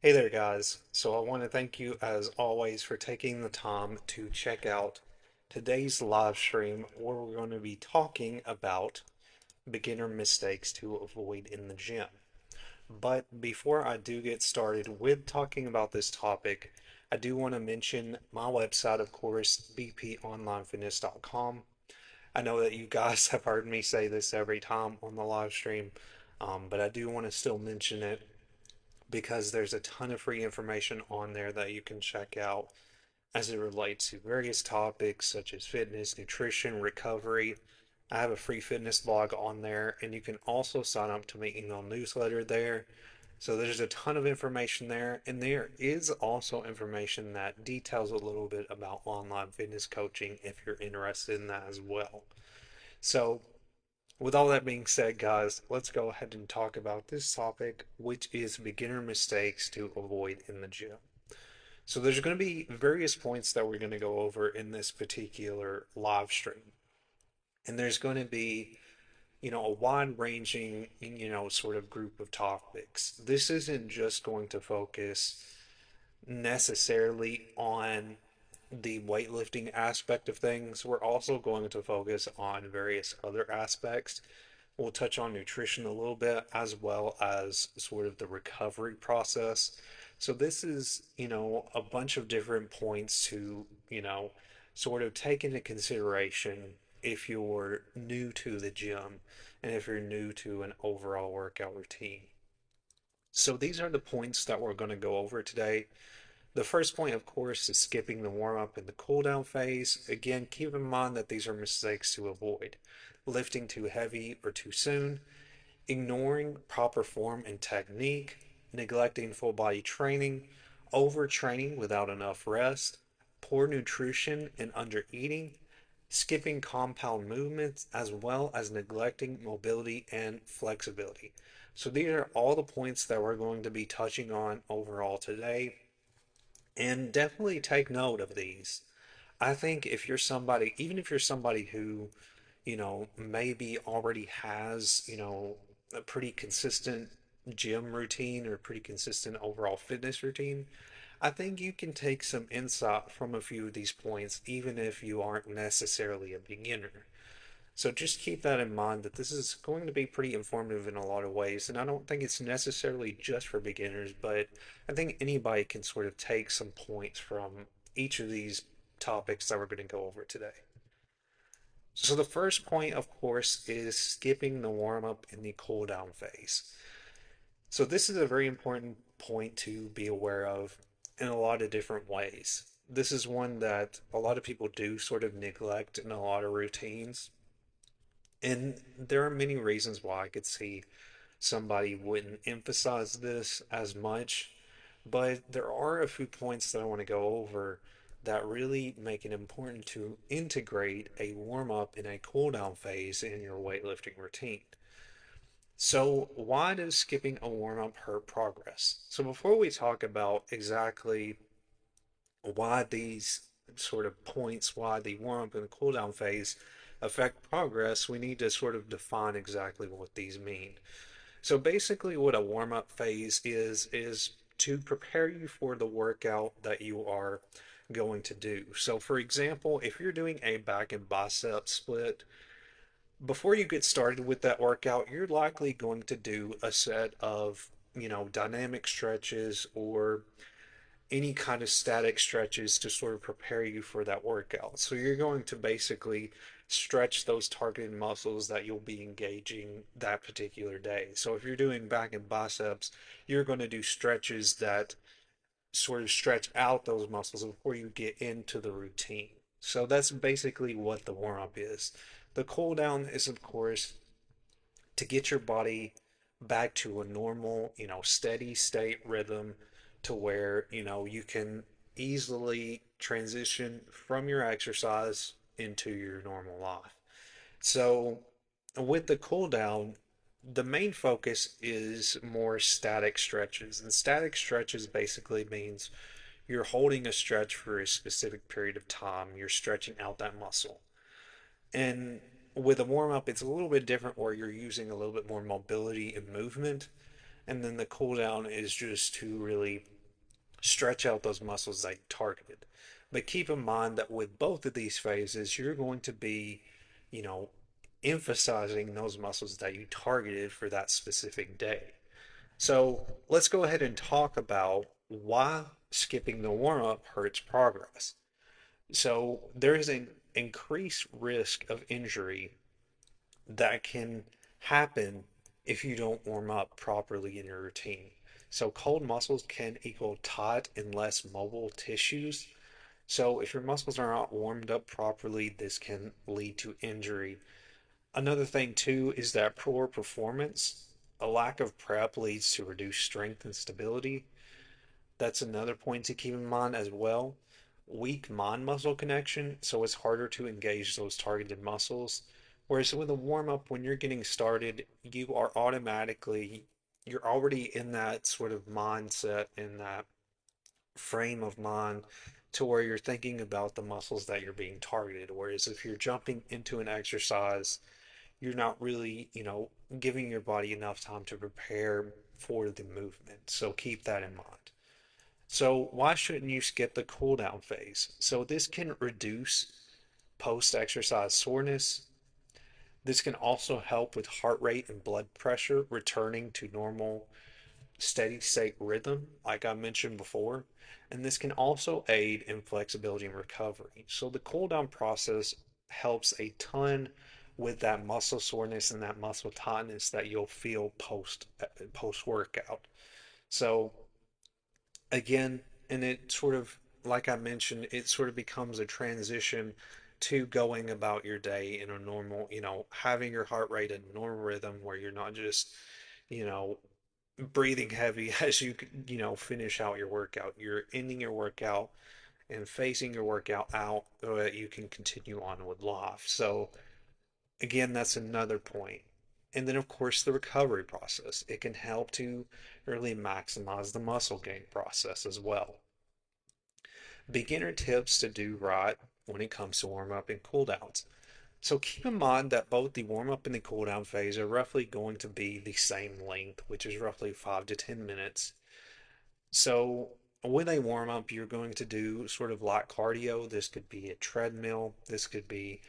Hey there, guys. So I want to thank you, as always, for taking the time to check out today's live stream where we're going to be talking about beginner mistakes to avoid in the gym. But before I do get started with talking about this topic, I do want to mention my website, of course, bponlinefitness.com. I know that you guys have heard me say this every time on the live stream, but I do want to still mention it because there's a ton of free information on there that you can check out as it relates to various topics such as fitness, nutrition, recovery. I have a free fitness blog on there, and you can also sign up to my email newsletter there. So there's a ton of information there, and there is also information that details a little bit about online fitness coaching if you're interested in that as well. So with all that being said, guys, let's go ahead and talk about this topic, which is beginner mistakes to avoid in the gym. So, there's going to be various points that we're going to go over in this particular live stream. And there's going to be, a wide ranging, sort of group of topics. This isn't just going to focus necessarily on the weightlifting aspect of things. We're also going to focus on various other aspects. We'll touch on nutrition a little bit as well as sort of the recovery process. So this is, a bunch of different points to, sort of take into consideration if you're new to the gym and if you're new to an overall workout routine. So these are the points that we're going to go over today. The first point, of course, is skipping the warm up and the cool down phase. Again, keep in mind that these are mistakes to avoid. Lifting too heavy or too soon, ignoring proper form and technique, neglecting full body training, overtraining without enough rest, poor nutrition and undereating, skipping compound movements, as well as neglecting mobility and flexibility. So, these are all the points that we're going to be touching on overall today. And definitely take note of these. I think if you're somebody, even if you're somebody who, maybe already has, a pretty consistent gym routine or pretty consistent overall fitness routine, I think you can take some insight from a few of these points, even if you aren't necessarily a beginner. So just keep that in mind that this is going to be pretty informative in a lot of ways. And I don't think it's necessarily just for beginners, but I think anybody can sort of take some points from each of these topics that we're going to go over today. So the first point, of course, is skipping the warm up in the cool down phase. So this is a very important point to be aware of in a lot of different ways. This is one that a lot of people do sort of neglect in a lot of routines. And there are many reasons why I could see somebody wouldn't emphasize this as much, but there are a few points that I want to go over that really make it important to integrate a warm up and a cool down phase in your weightlifting routine. So, why does skipping a warm up hurt progress? So, before we talk about exactly why these sort of points, why the warm up and the cool down phase affect progress, we need to sort of define exactly what these mean. So basically what a warm up phase is to prepare you for the workout that you are going to do. So for example, if you're doing a back and bicep split, before you get started with that workout, you're likely going to do a set of, dynamic stretches or any kind of static stretches to sort of prepare you for that workout. So you're going to basically stretch those targeted muscles that you'll be engaging that particular day. So if you're doing back and biceps, you're going to do stretches that sort of stretch out those muscles before you get into the routine. So that's basically what the warm up is. The cool down is, of course, to get your body back to a normal, steady state rhythm to where, you can easily transition from your exercise into your normal life. So, with the cool down, the main focus is more static stretches. And static stretches basically means you're holding a stretch for a specific period of time. You're stretching out that muscle. And with a warm up, it's a little bit different where you're using a little bit more mobility and movement. And then the cool down is just to really stretch out those muscles that you targeted. But keep in mind that with both of these phases, you're going to be, you know, emphasizing those muscles that you targeted for that specific day. So let's go ahead and talk about why skipping the warm up hurts progress. So there is an increased risk of injury that can happen if you don't warm up properly in your routine. So cold muscles can equal taut and less mobile tissues. So if your muscles are not warmed up properly, this can lead to injury. Another thing too is that poor performance. A lack of prep leads to reduced strength and stability. That's another point to keep in mind as well. Weak mind muscle connection, so it's harder to engage those targeted muscles. Whereas with a warm up, when you're getting started, you're already in that sort of mindset, in that frame of mind to where you're thinking about the muscles that you're being targeted. Whereas if you're jumping into an exercise, you're not really, giving your body enough time to prepare for the movement. So keep that in mind. So why shouldn't you skip the cool down phase? So this can reduce post-exercise soreness. This can also help with heart rate and blood pressure returning to normal steady state rhythm, like I mentioned before. And this can also aid in flexibility and recovery. So the cool down process helps a ton with that muscle soreness and that muscle tightness that you'll feel post workout. So again, and it sort of, like I mentioned, it sort of becomes a transition to going about your day in a normal, having your heart rate in a normal rhythm where you're not just, you know, breathing heavy as finish out your workout. You're ending your workout and phasing your workout out so that you can continue on with life. So again, that's another point. And then, of course, the recovery process. It can help to really maximize the muscle gain process as well. Beginner tips to do right when it comes to warm up and cool downs. So keep in mind that both the warm up and the cool down phase are roughly going to be the same length, which is roughly 5 to 10 minutes. So when they warm up, you're going to do sort of light cardio. This could be a treadmill. This could be,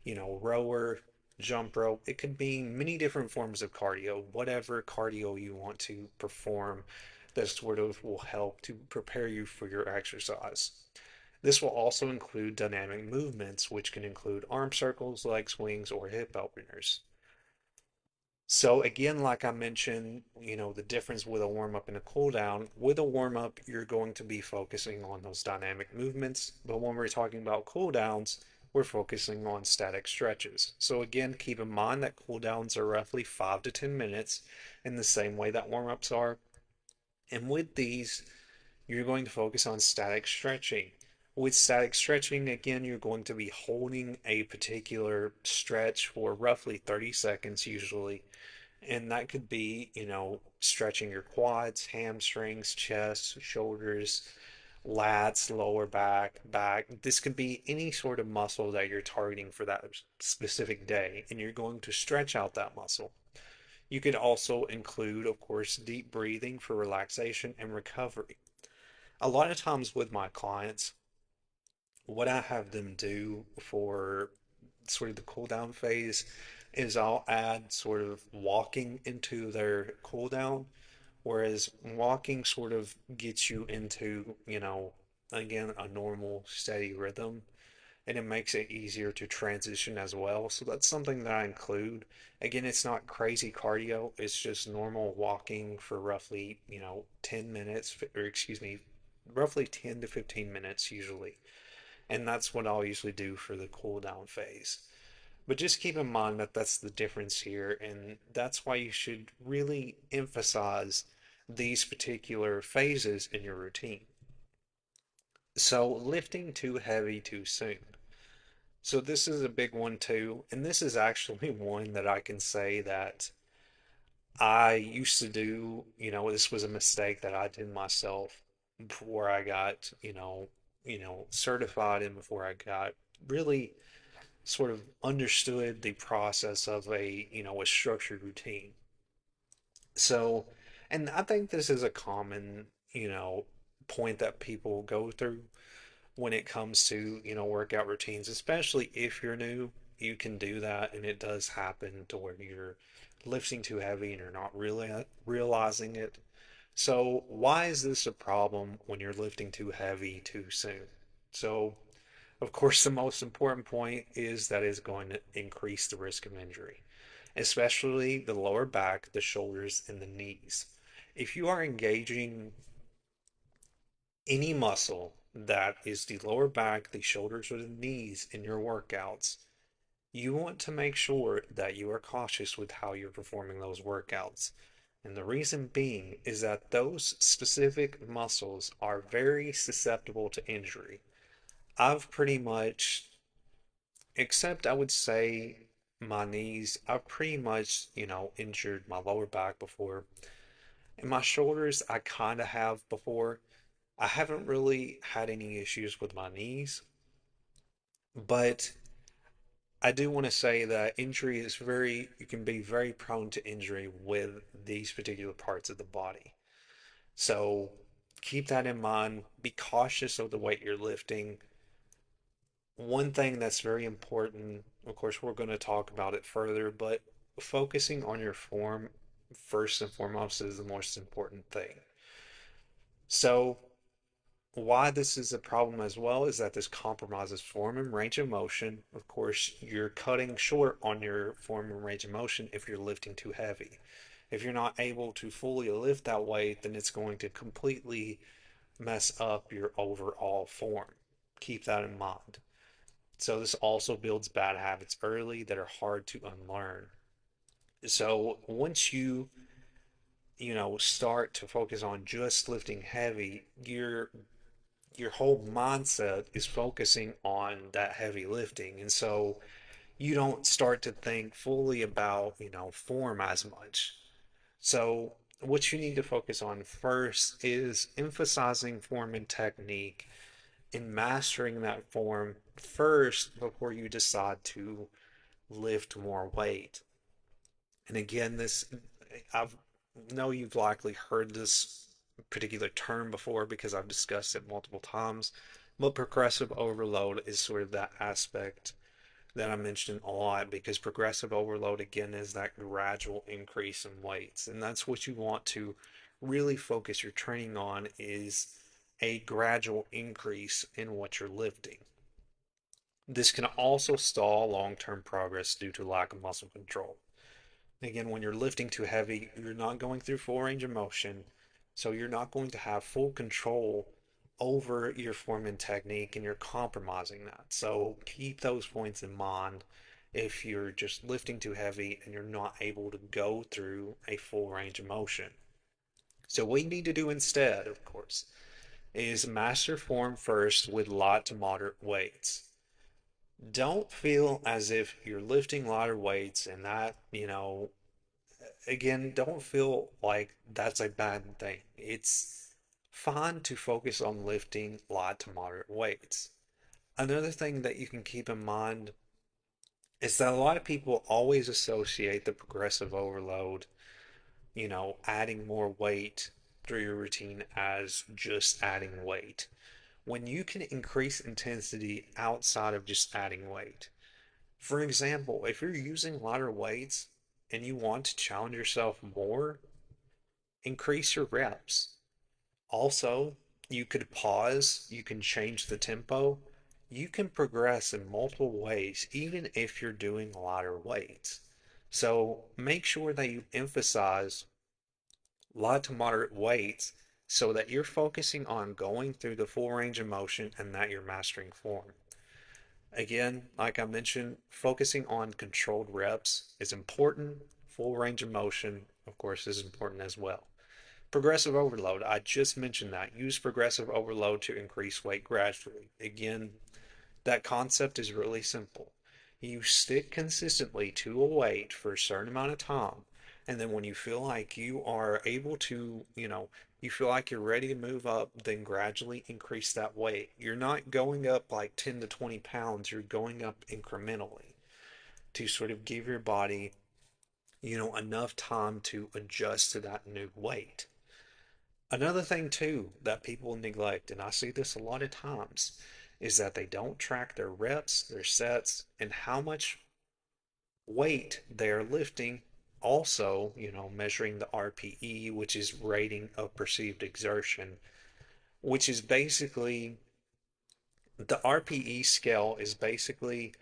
rower, jump rope. It could be many different forms of cardio, whatever cardio you want to perform that sort of will help to prepare you for your exercise. This will also include dynamic movements, which can include arm circles, leg swings, or hip openers. So again, like I mentioned, the difference with a warm up and a cool down. With a warm up, you're going to be focusing on those dynamic movements, but when we're talking about cool downs, we're focusing on static stretches. So again, keep in mind that cool downs are roughly 5 to 10 minutes in the same way that warm ups are. And with these, you're going to focus on static stretching. With static stretching, again, you're going to be holding a particular stretch for roughly 30 seconds usually. And that could be, stretching your quads, hamstrings, chest, shoulders, lats, lower back, back. This could be any sort of muscle that you're targeting for that specific day, and you're going to stretch out that muscle. You could also include, of course, deep breathing for relaxation and recovery. A lot of times with my clients, what I have them do for sort of the cool down phase is I'll add sort of walking into their cool down, whereas walking sort of gets you into, again, a normal steady rhythm and it makes it easier to transition as well. So that's something that I include. Again, it's not crazy cardio, it's just normal walking for roughly, 10 minutes, or excuse me, roughly 10 to 15 minutes usually. And that's what I'll usually do for the cool down phase. But just keep in mind that that's the difference here, and that's why you should really emphasize these particular phases in your routine. So, lifting too heavy too soon. So, this is a big one too, and this is actually one that I can say that I used to do. This was a mistake that I did myself before I got, certified and before I got really sort of understood the process of a structured routine. So, and I think this is a common, point that people go through when it comes to, workout routines, especially if you're new. You can do that, and it does happen to where you're lifting too heavy and you're not really realizing it. So, why is this a problem when you're lifting too heavy too soon? So, of course, the most important point is that it's going to increase the risk of injury, especially the lower back, the shoulders, and the knees. If you are engaging any muscle that is the lower back, the shoulders, or the knees in your workouts, you want to make sure that you are cautious with how you're performing those workouts. And the reason being is that those specific muscles are very susceptible to injury. I've pretty much, except I would say my knees, I've pretty much, injured my lower back before. And my shoulders, I kind of have before. I haven't really had any issues with my knees, but I do want to say that you can be very prone to injury with these particular parts of the body. So keep that in mind. Be cautious of the weight you're lifting. One thing that's very important, of course, we're going to talk about it further, but focusing on your form first and foremost is the most important thing. So, why this is a problem as well is that this compromises form and range of motion. Of course, you're cutting short on your form and range of motion if you're lifting too heavy. If you're not able to fully lift that weight, then it's going to completely mess up your overall form. Keep that in mind. So this also builds bad habits early that are hard to unlearn. So once you start to focus on just lifting heavy, your whole mindset is focusing on that heavy lifting. And so you don't start to think fully about, form as much. So what you need to focus on first is emphasizing form and technique and mastering that form first before you decide to lift more weight. And again, I know you've likely heard this particular term before because I've discussed it multiple times, but progressive overload is sort of that aspect that I mentioned a lot because progressive overload again is that gradual increase in weights, and that's what you want to really focus your training on is a gradual increase in what you're lifting. This can also stall long-term progress due to lack of muscle control. Again, when you're lifting too heavy, you're not going through full range of motion, so you're not going to have full control over your form and technique, and you're compromising that. So keep those points in mind if you're just lifting too heavy and you're not able to go through a full range of motion. So what you need to do instead, of course, is master form first with light to moderate weights. Don't feel as if you're lifting lighter weights and that, again, don't feel like that's a bad thing. It's fine to focus on lifting light to moderate weights. Another thing that you can keep in mind is that a lot of people always associate the progressive overload, adding more weight through your routine as just adding weight. When you can increase intensity outside of just adding weight. For example, if you're using lighter weights and you want to challenge yourself more, increase your reps. Also, you could pause, you can change the tempo, you can progress in multiple ways, even if you're doing lighter weights. So make sure that you emphasize light to moderate weights so that you're focusing on going through the full range of motion and that you're mastering form. Again, like I mentioned, focusing on controlled reps is important. Full range of motion, of course, is important as well. Progressive overload, I just mentioned that. Use progressive overload to increase weight gradually. Again, that concept is really simple. You stick consistently to a weight for a certain amount of time, and then when you feel like you are able to, you feel like you're ready to move up, then gradually increase that weight. You're not going up like 10 to 20 pounds, you're going up incrementally to sort of give your body, enough time to adjust to that new weight. Another thing too that people neglect, and I see this a lot of times, is that they don't track their reps, their sets, and how much weight they're lifting. Also, measuring the RPE, which is rating of perceived exertion, which is basically the RPE scale is basically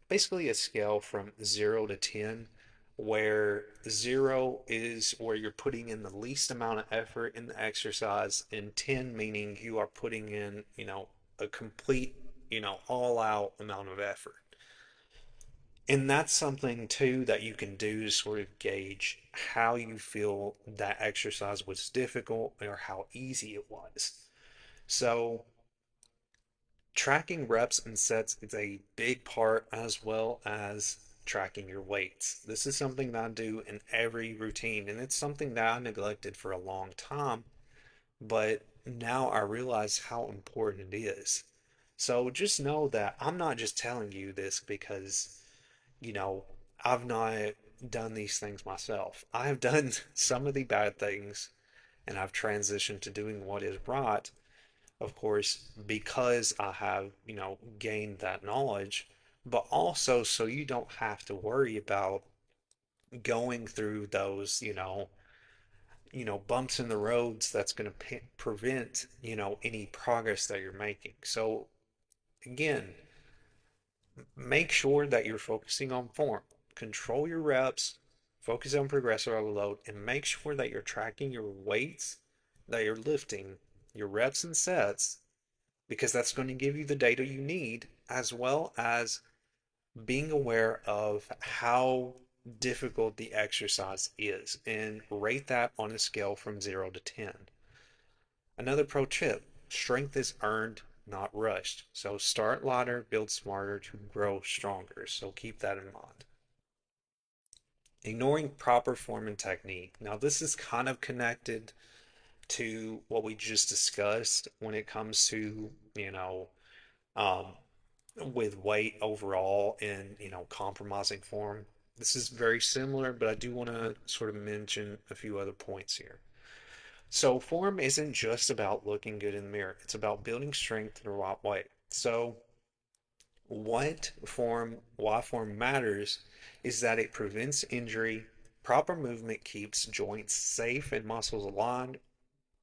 a scale from 0 to 10, where 0 is where you're putting in the least amount of effort in the exercise, and 10 meaning you are putting in, a complete, all out amount of effort. And that's something too that you can do to sort of gauge how you feel that exercise was difficult or how easy it was. So, tracking reps and sets is a big part, as well as tracking your weights. This is something that I do in every routine, and it's something that I neglected for a long time, but now I realize how important it is. So just know that I'm not just telling you this because, you know, I've not done these things myself. I have done some of the bad things, and I've transitioned to doing what is right, of course, because I have, gained that knowledge, but also so you don't have to worry about going through those, bumps in the roads that's going to prevent, any progress that you're making. So again, make sure that you're focusing on form. Control your reps, focus on progressive overload, and make sure that you're tracking your weights that you're lifting, your reps and sets, because that's going to give you the data you need, as well as being aware of how difficult the exercise is and rate that on a scale from 0 to 10. Another pro tip: strength is earned, not rushed. So start lighter, build smarter to grow stronger. So keep that in mind. Ignoring proper form and technique. Now, this is kind of connected to what we just discussed when it comes to, um, with weight overall and compromising form. This is very similar, but I do want to sort of mention a few other points here. So form isn't just about looking good in the mirror. It's about building strength in the right way. So why form matters is that it prevents injury. Proper movement keeps joints safe and muscles aligned.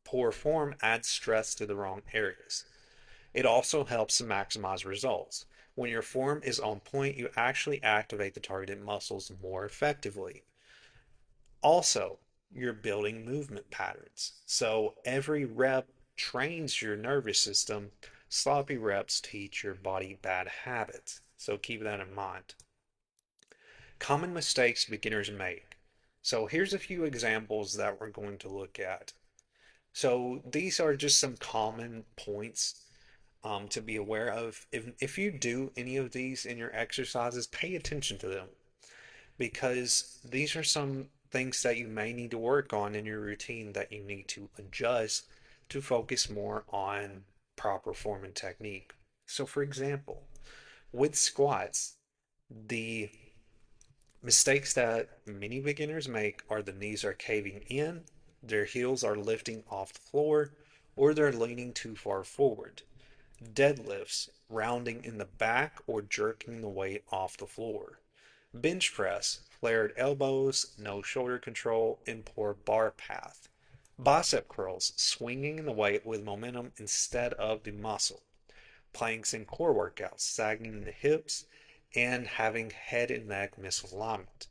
Poor form adds stress to the wrong areas. It also helps to maximize results. When your form is on point, you actually activate the targeted muscles more effectively. Also, you're building movement patterns. So every rep trains your nervous system. Sloppy reps teach your body bad habits. So keep that in mind. Common mistakes beginners make. So here's a few examples that we're going to look at. So these are just some common points to be aware of. If you do any of these in your exercises, pay attention to them, because these are some things that you may need to work on in your routine that you need to adjust to focus more on proper form and technique. So, for example, with squats, the mistakes that many beginners make are the knees are caving in, their heels are lifting off the floor, or they're leaning too far forward. Deadlifts, rounding in the back or jerking the weight off the floor. Bench press, flared elbows, no shoulder control, and poor bar path. Bicep curls, swinging the weight with momentum instead of the muscle. Planks and core workouts, sagging the hips and having head and neck misalignment.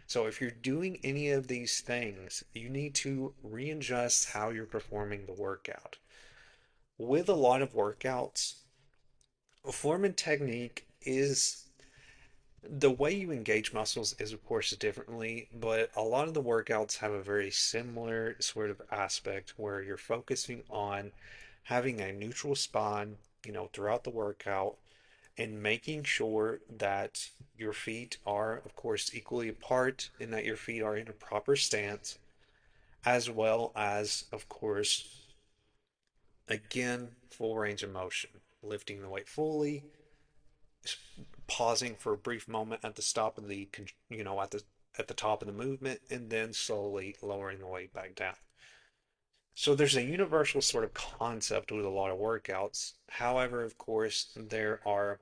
So if you're doing any of these things, you need to readjust how you're performing the workout. With a lot of workouts, form and technique is the way you engage muscles is of course differently, but a lot of the workouts have a very similar sort of aspect where you're focusing on having a neutral spine, throughout the workout, and making sure that your feet are of course equally apart and that your feet are in a proper stance, as well as of course, again, full range of motion, lifting the weight fully, pausing for a brief moment at the stop of the at the top of the movement, and then slowly lowering the weight back down. So there's a universal sort of concept with a lot of workouts. However, of course, there are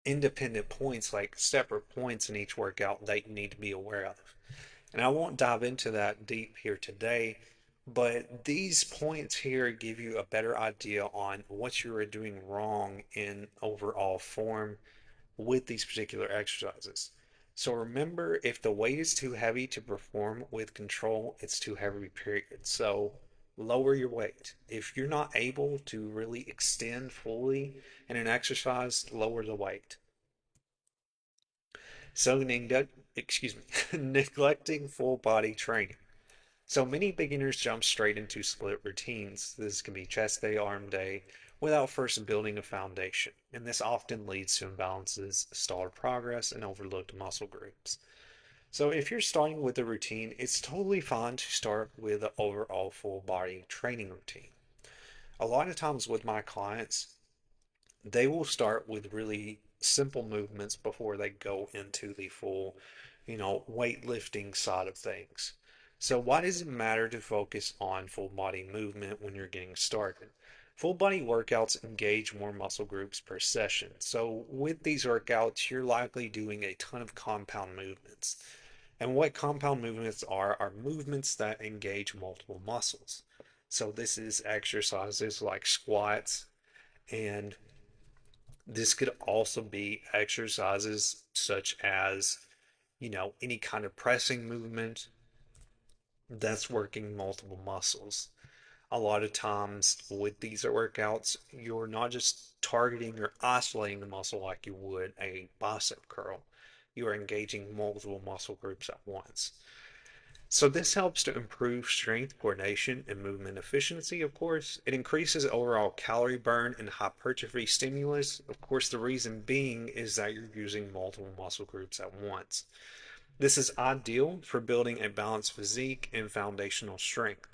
independent points, like separate points in each workout that you need to be aware of. And I won't dive into that deep here today, but these points here give you a better idea on what you are doing wrong in overall form with these particular exercises. So remember, if the weight is too heavy to perform with control, it's too heavy, period. So lower your weight. If you're not able to really extend fully in an exercise, lower the weight. So excuse me, neglecting full body training. So many beginners jump straight into split routines. This can be chest day, arm day, without first building a foundation. And this often leads to imbalances, stalled progress, and overlooked muscle groups. So if you're starting with a routine, it's totally fine to start with an overall full body training routine. A lot of times with my clients, they will start with really simple movements before they go into the full, weightlifting side of things. So why does it matter to focus on full body movement when you're getting started? Full body workouts engage more muscle groups per session. So with these workouts, you're likely doing a ton of compound movements. And what compound movements are movements that engage multiple muscles. So this is exercises like squats, and this could also be exercises such as, any kind of pressing movement that's working multiple muscles. A lot of times with these workouts, you're not just targeting or isolating the muscle like you would a bicep curl. You are engaging multiple muscle groups at once. So this helps to improve strength, coordination, and movement efficiency, of course. It increases overall calorie burn and hypertrophy stimulus. Of course, the reason being is that you're using multiple muscle groups at once. This is ideal for building a balanced physique and foundational strength.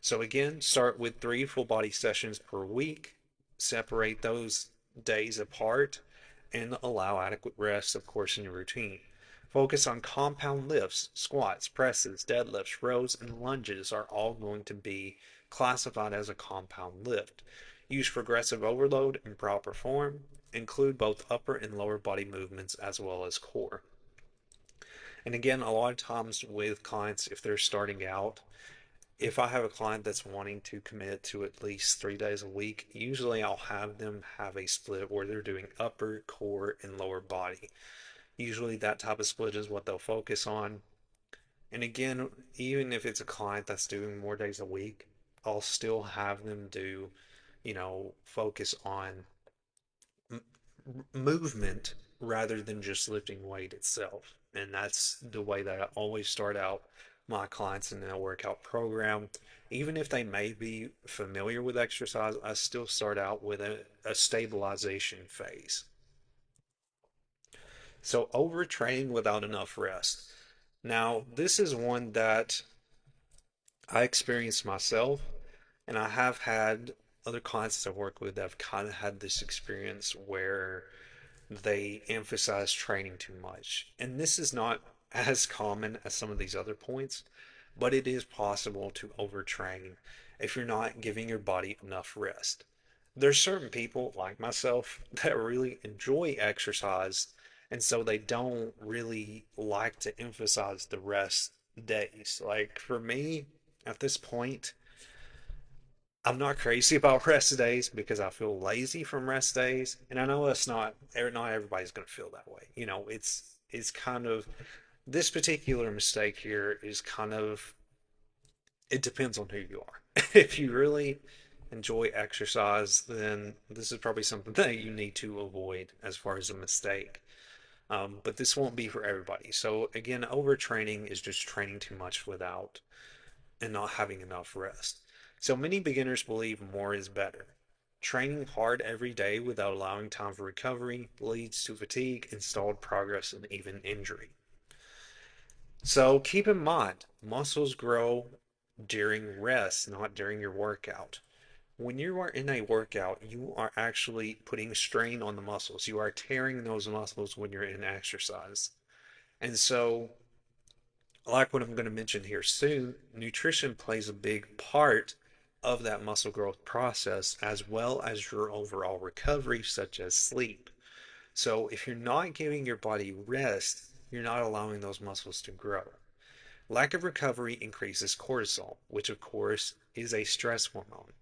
So again, start with 3 full body sessions per week. Separate those days apart and allow adequate rest, of course, in your routine. Focus on compound lifts, squats, presses, deadlifts, rows, and lunges are all going to be classified as a compound lift. Use progressive overload in proper form. Include both upper and lower body movements as well as core. And again, a lot of times with clients, if they're starting out, if I have a client that's wanting to commit to at least 3 days a week, usually I'll have them have a split where they're doing upper, core, and lower body. Usually that type of split is what they'll focus on. And again, even if it's a client that's doing more days a week, I'll still have them do, focus on movement rather than just lifting weight itself. And that's the way that I always start out my clients in a workout program. Even if they may be familiar with exercise, I still start out with a stabilization phase. So, overtraining without enough rest. Now, this is one that I experienced myself, and I have had other clients that I work with that have kind of had this experience where they emphasize training too much. And this is not as common as some of these other points, but it is possible to overtrain if you're not giving your body enough rest. There's certain people like myself that really enjoy exercise, and so they don't really like to emphasize the rest days. Like for me, at this point, I'm not crazy about rest days because I feel lazy from rest days, and I know that's not everybody's going to feel that way. It's kind of this particular mistake here is kind of it depends on who you are. If you really enjoy exercise, then this is probably something that you need to avoid as far as a mistake. But this won't be for everybody. So again, overtraining is just training too much without and not having enough rest. So many beginners believe more is better. Training hard every day without allowing time for recovery leads to fatigue, stalled progress, and even injury. So keep in mind, muscles grow during rest, not during your workout. When you are in a workout, you are actually putting strain on the muscles. You are tearing those muscles when you're in exercise. And so like what I'm going to mention here soon, nutrition plays a big part of that muscle growth process as well as your overall recovery, such as sleep. So if you're not giving your body rest, you're not allowing those muscles to grow. Lack of recovery increases cortisol, which of course is a stress hormone.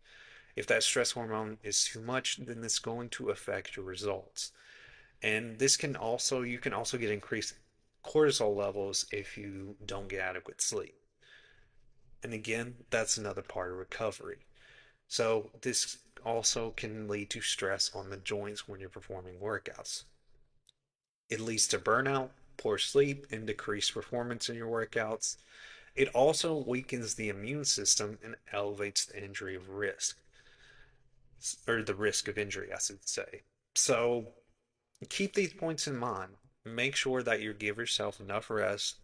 If that stress hormone is too much, then it's going to affect your results. And you can also get increased cortisol levels if you don't get adequate sleep. And again, that's another part of recovery. So this also can lead to stress on the joints when you're performing workouts. It leads to burnout, poor sleep, and decreased performance in your workouts. It also weakens the immune system and elevates the injury risk, or the risk of injury, I should say. So keep these points in mind. Make sure that you give yourself enough rest.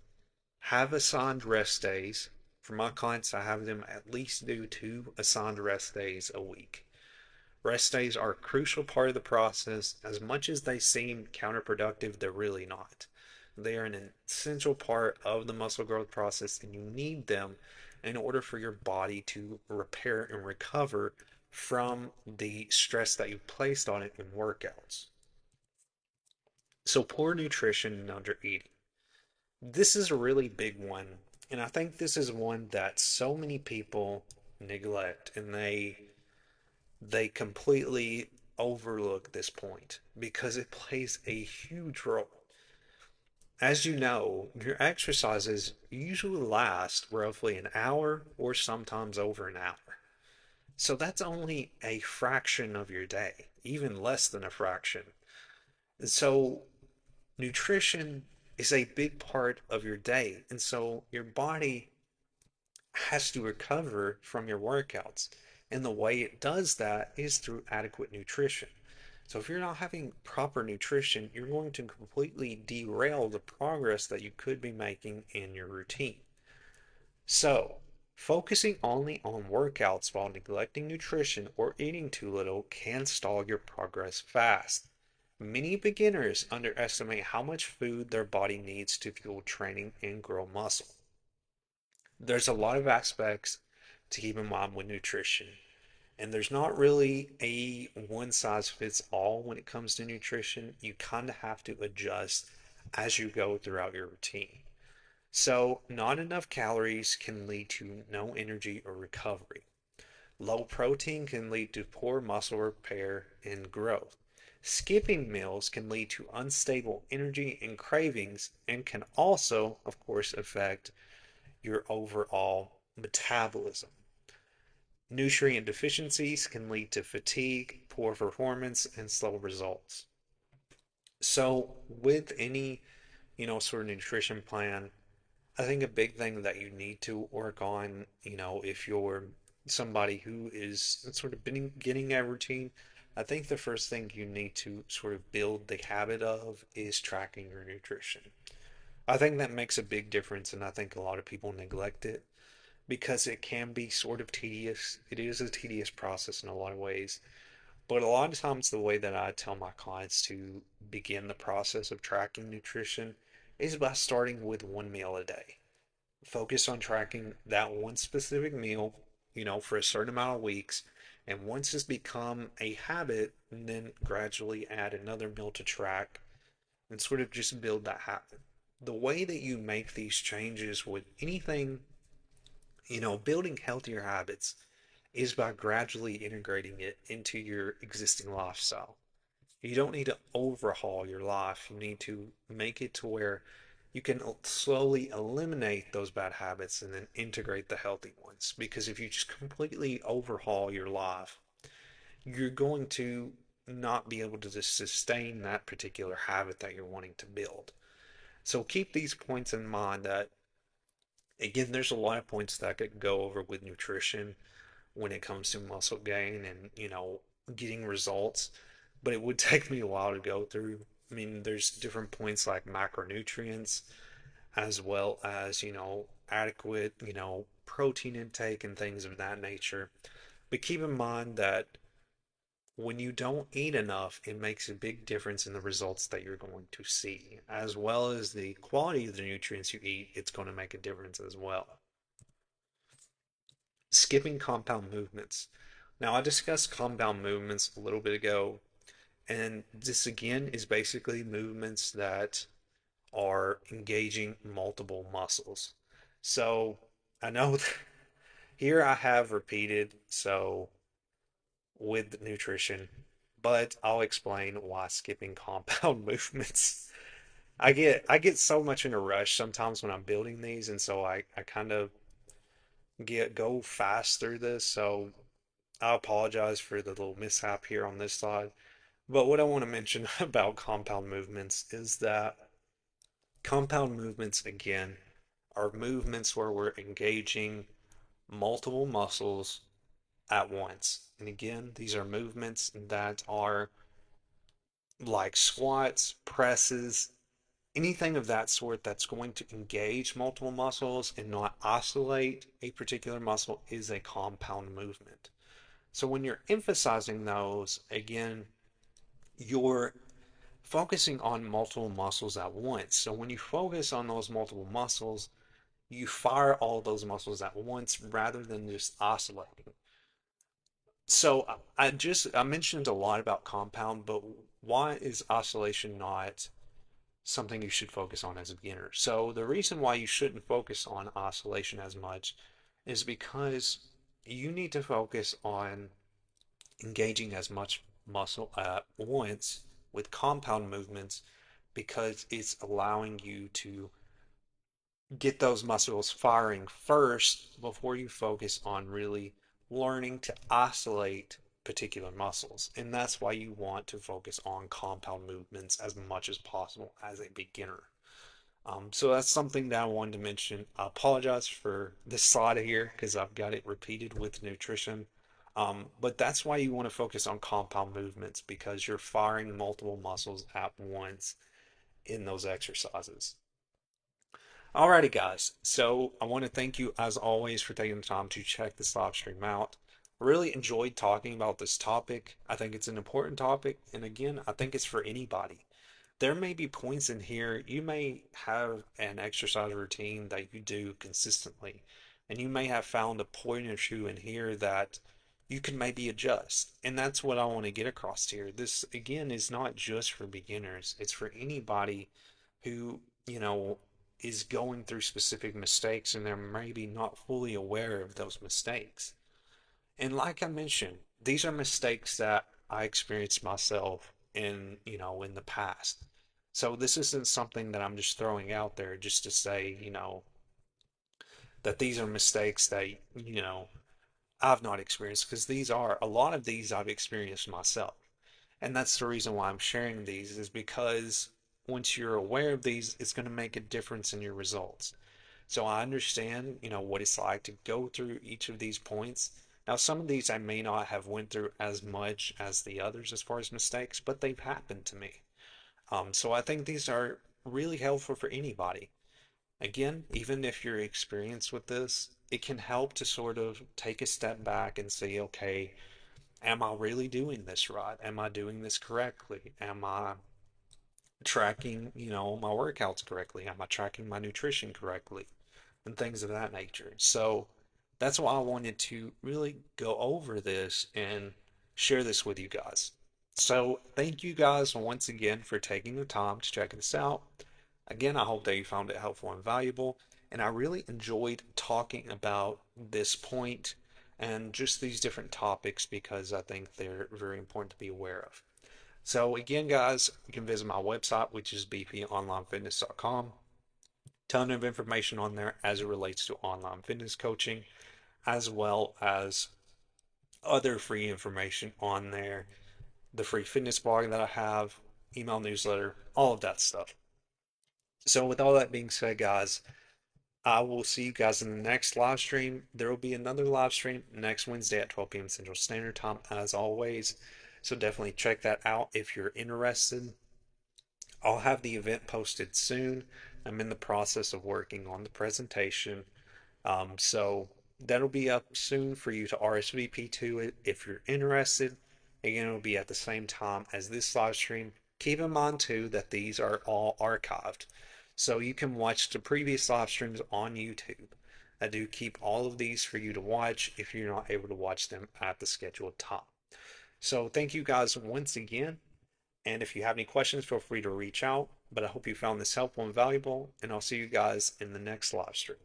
Have assigned rest days. For my clients, I have them at least do 2 assigned rest days a week. Rest days are a crucial part of the process. As much as they seem counterproductive, they're really not. They are an essential part of the muscle growth process, and you need them in order for your body to repair and recover from the stress that you've placed on it in workouts. So, poor nutrition and under eating. This is a really big one, and I think this is one that so many people neglect, and they completely overlook this point because it plays a huge role. As you know, your exercises usually last roughly an hour or sometimes over an hour. So that's only a fraction of your day, even less than a fraction. And so nutrition is a big part of your day. And so your body has to recover from your workouts. And the way it does that is through adequate nutrition. So if you're not having proper nutrition, you're going to completely derail the progress that you could be making in your routine. So, focusing only on workouts while neglecting nutrition or eating too little can stall your progress fast. Many beginners underestimate how much food their body needs to fuel training and grow muscle. There's a lot of aspects to keep in mind with nutrition. And there's not really a one size fits all when it comes to nutrition. You kind of have to adjust as you go throughout your routine. So, not enough calories can lead to no energy or recovery. Low protein can lead to poor muscle repair and growth. Skipping meals can lead to unstable energy and cravings and can also, of course, affect your overall metabolism. Nutrient deficiencies can lead to fatigue, poor performance, and slow results. So, with any, sort of nutrition plan, I think a big thing that you need to work on, if you're somebody who is sort of been getting a routine, I think the first thing you need to sort of build the habit of is tracking your nutrition. I think that makes a big difference, and I think a lot of people neglect it because it can be sort of tedious. It is a tedious process in a lot of ways. But a lot of times, the way that I tell my clients to begin the process of tracking nutrition is by starting with one meal a day. Focus on tracking that one specific meal, for a certain amount of weeks. And once it's become a habit, then gradually add another meal to track and sort of just build that habit. The way that you make these changes with anything, building healthier habits is by gradually integrating it into your existing lifestyle. You don't need to overhaul your life. You need to make it to where you can slowly eliminate those bad habits and then integrate the healthy ones. Because if you just completely overhaul your life, you're going to not be able to just sustain that particular habit that you're wanting to build. So keep these points in mind that, again, there's a lot of points that I could go over with nutrition when it comes to muscle gain and, getting results, but it would take me a while to go through. I mean, there's different points like macronutrients as well as, adequate, protein intake and things of that nature. But keep in mind that When you don't eat enough, it makes a big difference in the results that you're going to see, as well as the quality of the nutrients you eat. It's going to make a difference as well. Skipping compound movements. Now, I discussed compound movements a little bit ago, and this again is basically movements that are engaging multiple muscles. So I know here I have repeated so with nutrition, but I'll explain why skipping compound movements. I get so much in a rush sometimes when I'm building these, and so I kind of get go fast through this. So I apologize for the little mishap here on this side. But what I want to mention about compound movements is that compound movements, again, are movements where we're engaging multiple muscles at once. And again, these are movements that are like squats, presses, anything of that sort that's going to engage multiple muscles and not isolate a particular muscle is a compound movement. So when you're emphasizing those, again, you're focusing on multiple muscles at once. So when you focus on those multiple muscles, you fire all those muscles at once rather than just oscillating. So I mentioned a lot about compound, but why is oscillation not something you should focus on as a beginner? So the reason why you shouldn't focus on oscillation as much is because you need to focus on engaging as much muscle at once with compound movements because it's allowing you to get those muscles firing first before you focus on really learning to isolate particular muscles. And that's why you want to focus on compound movements as much as possible as a beginner. So that's something that I wanted to mention. I apologize for this slide here because I've got it repeated with nutrition. But that's why you want to focus on compound movements because you're firing multiple muscles at once in those exercises. Alrighty, guys. So I want to thank you, as always, for taking the time to check this live stream out. I really enjoyed talking about this topic. I think it's an important topic. And again, I think it's for anybody. There may be points in here, you may have an exercise routine that you do consistently, and you may have found a point or two in here that you can maybe adjust. And that's what I want to get across here. This, again, is not just for beginners, it's for anybody who, is going through specific mistakes and they're maybe not fully aware of those mistakes. And like I mentioned, these are mistakes that I experienced myself in the past. So this isn't something that I'm just throwing out there just to say, that these are mistakes that, I've not experienced because these are a lot of these I've experienced myself. And that's the reason why I'm sharing these is because once you're aware of these, it's going to make a difference in your results. So I understand, what it's like to go through each of these points. Now, some of these I may not have went through as much as the others as far as mistakes, but they've happened to me. So I think these are really helpful for anybody. Again, even if you're experienced with this, it can help to sort of take a step back and say, okay, am I really doing this right? Am I doing this correctly? Am I tracking, my workouts correctly? Am I tracking my nutrition correctly? And things of that nature. So that's why I wanted to really go over this and share this with you guys. So thank you guys once again for taking the time to check this out. Again, I hope that you found it helpful and valuable. And I really enjoyed talking about this point and just these different topics because I think they're very important to be aware of. So again, guys, you can visit my website, which is bponlinefitness.com. Ton of information on there as it relates to online fitness coaching, as well as other free information on there. The free fitness blog that I have, email newsletter, all of that stuff. So, with all that being said, guys, I will see you guys in the next live stream. There will be another live stream next Wednesday at 12 p.m. Central Standard Time, as always. So, definitely check that out if you're interested. I'll have the event posted soon. I'm in the process of working on the presentation. So that'll be up soon for you to RSVP to it if you're interested. Again, it'll be at the same time as this live stream. Keep in mind too that these are all archived. So you can watch the previous live streams on YouTube. I do keep all of these for you to watch if you're not able to watch them at the scheduled time. So thank you guys once again. And if you have any questions, feel free to reach out. But I hope you found this helpful and valuable. And I'll see you guys in the next live stream.